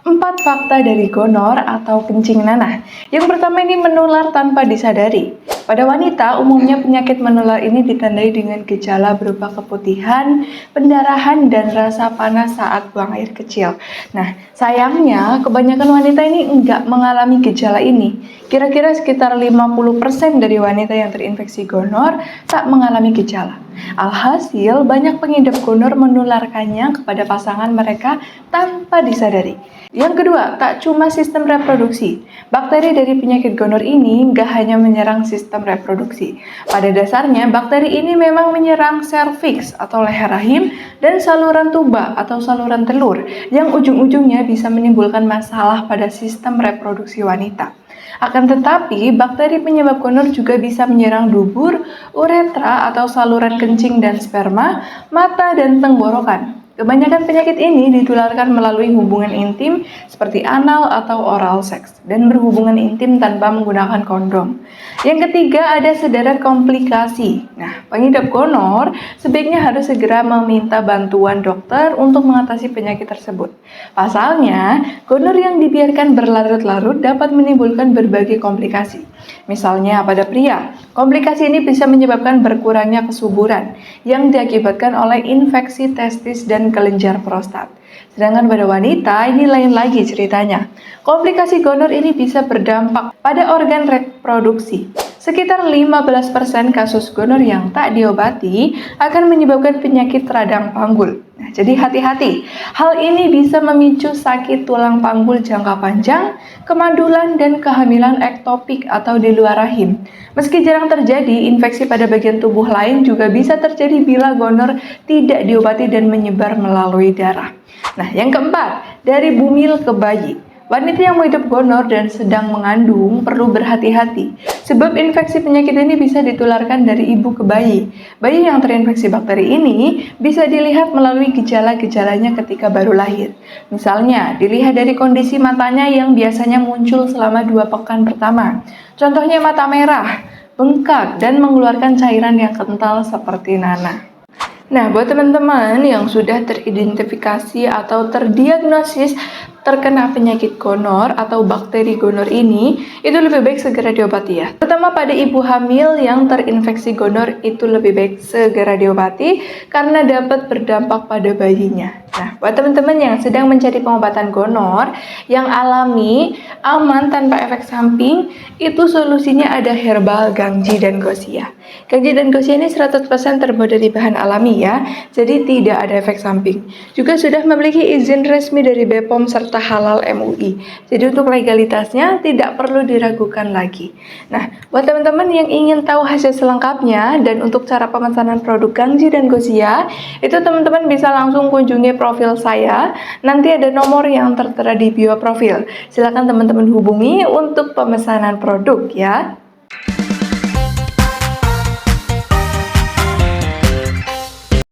4 fakta dari gonor atau kencing nanah. Yang pertama ini menular tanpa disadari. Pada wanita, umumnya penyakit menular ini ditandai dengan gejala berupa keputihan, pendarahan, dan rasa panas saat buang air kecil. Nah, sayangnya kebanyakan wanita ini enggak mengalami gejala ini. Kira-kira sekitar 50% dari wanita yang terinfeksi gonor tak mengalami gejala. Alhasil, banyak pengidap gonor menularkannya kepada pasangan mereka tanpa disadari. Yang kedua, tak cuma sistem reproduksi. Bakteri dari penyakit gonor ini nggak hanya menyerang sistem reproduksi. Pada dasarnya, bakteri ini memang menyerang serviks atau leher rahim dan saluran tuba atau saluran telur yang ujung-ujungnya bisa menimbulkan masalah pada sistem reproduksi wanita. Akan tetapi, bakteri penyebab gonor juga bisa menyerang dubur, uretra atau saluran kencing dan sperma, mata, dan tenggorokan. Kebanyakan penyakit ini ditularkan melalui hubungan intim seperti anal atau oral seks dan berhubungan intim tanpa menggunakan kondom. Yang ketiga, ada sederet komplikasi. Nah, pengidap gonor sebaiknya harus segera meminta bantuan dokter untuk mengatasi penyakit tersebut. Pasalnya, gonor yang dibiarkan berlarut-larut dapat menimbulkan berbagai komplikasi. Misalnya pada pria, komplikasi ini bisa menyebabkan berkurangnya kesuburan yang diakibatkan oleh infeksi testis dan kelenjar prostat. Sedangkan pada wanita, ini lain lagi ceritanya. Komplikasi gonor ini bisa berdampak pada organ reproduksi. Sekitar 15% kasus gonor yang tak diobati akan menyebabkan penyakit radang panggul. Nah, jadi hati-hati. Hal ini bisa memicu sakit tulang panggul jangka panjang, kemandulan, dan kehamilan ektopik atau di luar rahim. Meski jarang terjadi, infeksi pada bagian tubuh lain juga bisa terjadi bila gonor tidak diobati dan menyebar melalui darah. Nah, yang keempat, dari bumil ke bayi. Wanita yang mengidap gonor dan sedang mengandung perlu berhati-hati, sebab infeksi penyakit ini bisa ditularkan dari ibu ke bayi. Bayi yang terinfeksi bakteri ini bisa dilihat melalui gejala-gejalanya ketika baru lahir. Misalnya, dilihat dari kondisi matanya yang biasanya muncul selama 2 pekan pertama. Contohnya mata merah, bengkak, dan mengeluarkan cairan yang kental seperti nanah. Nah, buat teman-teman yang sudah teridentifikasi atau terdiagnosis terkena penyakit gonor atau bakteri gonor ini, itu lebih baik segera diobati ya. Terutama pada ibu hamil yang terinfeksi gonor, itu lebih baik segera diobati karena dapat berdampak pada bayinya. Nah, buat teman-teman yang sedang mencari pengobatan gonor yang alami, aman, tanpa efek samping, itu solusinya ada herbal Gangji dan Gosia. Gangji dan Gosia ini 100% terbuat dari bahan alami ya, jadi tidak ada efek samping. Juga sudah memiliki izin resmi dari BPOM serta halal MUI. Jadi untuk legalitasnya tidak perlu diragukan lagi. Nah, buat teman-teman yang ingin tahu hasil selengkapnya dan untuk cara pemesanan produk Gangji dan Gosia, itu teman-teman bisa langsung kunjungi profil saya. Nanti ada nomor yang tertera di bio profil. Silakan teman-teman hubungi untuk pemesanan produk ya.